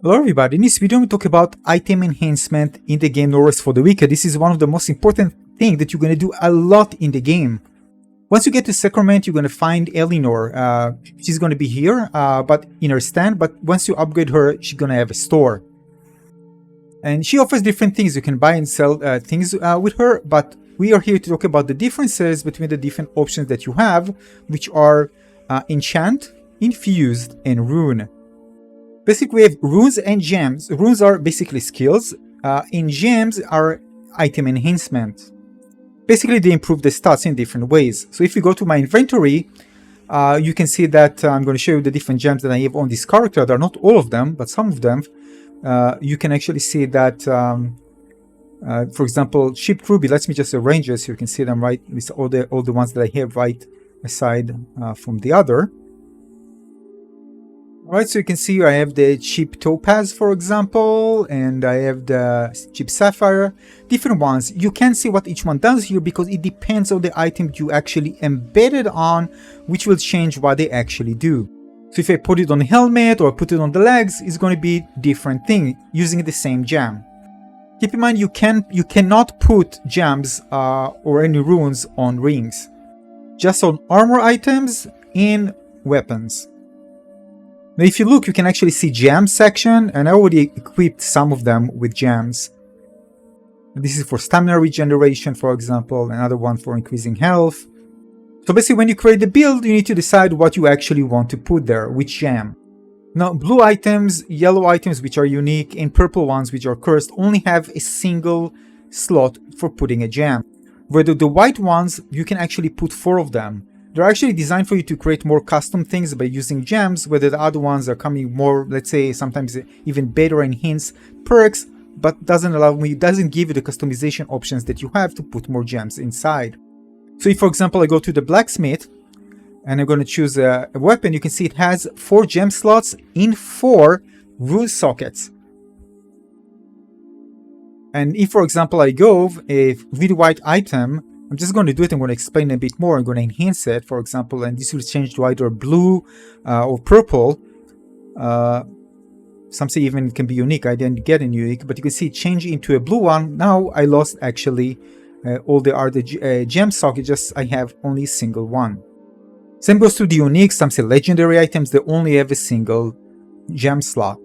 Hello everybody, in this video we talk about item enhancement in the game North for the Wicked. This is one of the most important things that you're going to do a lot in the game. Once you get to Sacrament, you're going to find Eleanor. She's going to be here, but in her stand, but once you upgrade her, she's going to have a store. And she offers different things. You can buy and sell things with her, but we are here to talk about the differences between the different options that you have, which are Enchant, Infused, and Rune. Basically, we have runes and gems. Runes are basically skills, and gems are item enhancement. Basically, they improve the stats in different ways. So if you go to my inventory, you can see that I'm going to show you the different gems that I have on this character. They're not all of them, but some of them. You can actually see that, for example, Ship Ruby. Let me just arrange this so you can see them right with all the ones that I have right aside from the other. Alright, so you can see I have the cheap topaz, for example, and I have the cheap sapphire, different ones. You can see what each one does here because it depends on the item you actually embedded on, which will change what they actually do. So if I put it on the helmet or put it on the legs, it's going to be a different thing using the same gem. Keep in mind you cannot put gems or any runes on rings, just on armor items and weapons. Now if you look, you can actually see gems section, and I already equipped some of them with gems. This is for stamina regeneration, for example, another one for increasing health. So basically when you create the build, you need to decide what you actually want to put there, which gem. Now blue items, yellow items which are unique, and purple ones which are cursed only have a single slot for putting a gem. Whether the white ones, you can actually put 4 of them. They're actually designed for you to create more custom things by using gems, whether the other ones are coming more, let's say, sometimes even better enhanced perks, but doesn't give you the customization options that you have to put more gems inside. So if, for example, I go to the blacksmith and I'm going to choose a weapon, you can see it has 4 gem slots in 4 rune sockets. And if, for example, I go a really white item, I'm just going to do it. I'm going to explain a bit more. I'm going to enhance it, for example, and this will change to either blue or purple. Some say even it can be unique. I didn't get a unique, but you can see it change into a blue one. Now I lost actually all the other gem sockets, just I have only a single one. Same goes to the unique. Some say legendary items, they only have a single gem slot.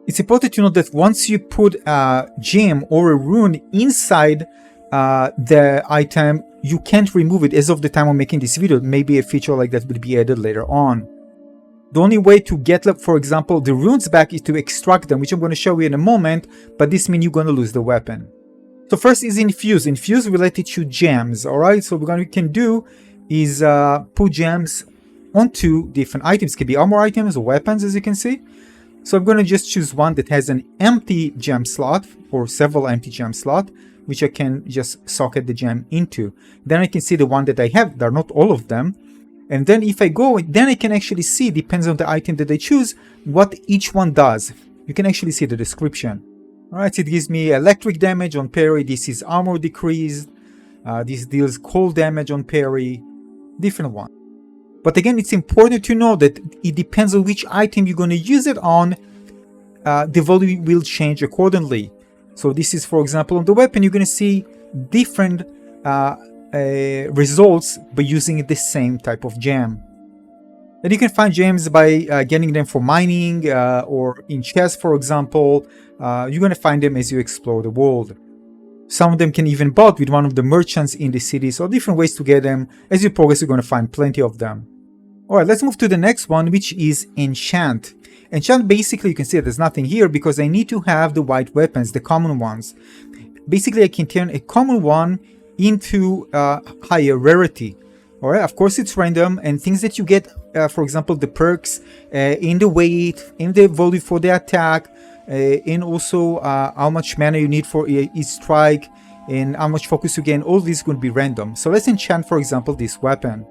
It's important to know that once you put a gem or a rune inside the item, you can't remove it. As of the time of making this video, maybe a feature like that will be added later on. The only way to get, for example, the runes back is to extract them, which I'm going to show you in a moment, but this means you're going to lose the weapon. So first is Infuse. Infuse related to gems, alright? So what we can do is put gems onto different items. It can be armor items or weapons, as you can see. So I'm going to just choose one that has an empty gem slot or several empty gem slots, which I can just socket the gem into. Then I can see the one that I have. They're not all of them. And then if I go, then I can actually see, depends on the item that I choose, what each one does. You can actually see the description. Alright, so it gives me electric damage on parry. This is armor decreased. This deals cold damage on parry. Different one. But again, it's important to know that it depends on which item you're going to use it on. The value will change accordingly. So this is, for example, on the weapon, you're going to see different results by using the same type of gem. And you can find gems by getting them for mining or in chests, for example. You're going to find them as you explore the world. Some of them can even bought with one of the merchants in the city, so different ways to get them. As you progress, you're going to find plenty of them. Alright, let's move to the next one, which is Enchant. Enchant, basically, you can see there's nothing here because I need to have the white weapons, the common ones. Basically, I can turn a common one into higher rarity. Alright, of course it's random, and things that you get, for example, the perks in the weight, in the value for the attack, and also how much mana you need for each strike, and how much focus you gain, all these are going to be random. So let's enchant, for example, this weapon.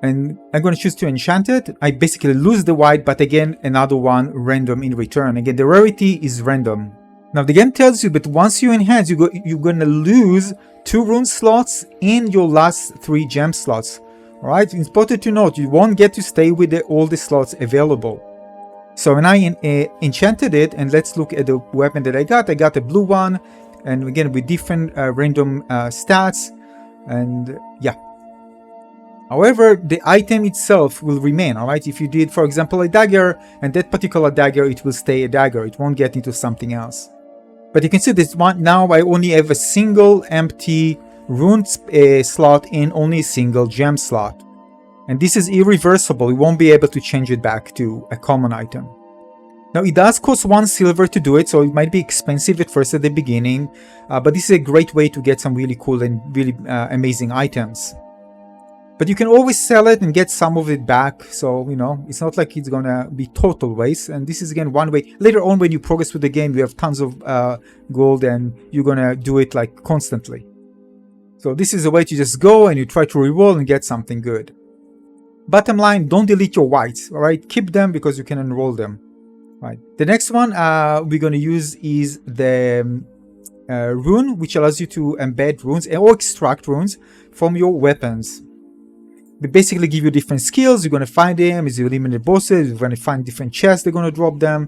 And I'm going to choose to enchant it. I basically lose the white, but again, another one random in return. Again, the rarity is random. Now, the game tells you that once you enhance, you're going to lose 2 rune slots in your last 3 gem slots. Alright, it's important to note, you won't get to stay with all the slots available. So when I enchanted it, and let's look at the weapon that I got a blue one, and again with different random stats, and yeah. However, the item itself will remain, alright? If you did, for example, a dagger, and that particular dagger, it will stay a dagger, it won't get into something else. But you can see this one, now I only have a single empty rune slot and only a single gem slot. And this is irreversible, you won't be able to change it back to a common item. Now it does cost 1 silver to do it, so it might be expensive at first at the beginning, but this is a great way to get some really cool and really amazing items. But you can always sell it and get some of it back, so, you know, it's not like it's gonna be total waste. And this is again one way. Later on when you progress with the game, you have tons of gold and you're gonna do it like constantly. So this is a way to just go and you try to reroll and get something good. Bottom line, don't delete your whites, alright? Keep them because you can enroll them. Right. The next one we're gonna use is the rune, which allows you to embed runes or extract runes from your weapons. They basically give you different skills. You're going to find them as you eliminate bosses. You're going to find different chests. They're going to drop them.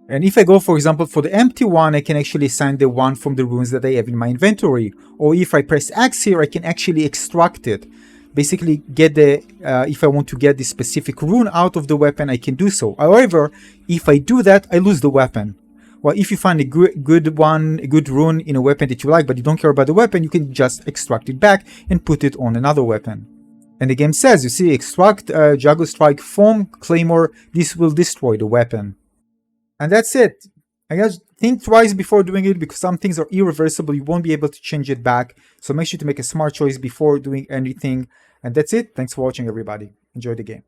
And if I go, for example, for the empty one, I can actually assign the one from the runes that I have in my inventory. Or if I press X here, I can actually extract it. Basically get the, if I want to get this specific rune out of the weapon, I can do so. However, if I do that, I lose the weapon. Well, if you find a good rune in a weapon that you like, but you don't care about the weapon, you can just extract it back and put it on another weapon. And the game says, you see, extract Juggle Strike from Claymore. This will destroy the weapon. And that's it. I guess think twice before doing it because some things are irreversible. You won't be able to change it back. So make sure to make a smart choice before doing anything. And that's it. Thanks for watching, everybody. Enjoy the game.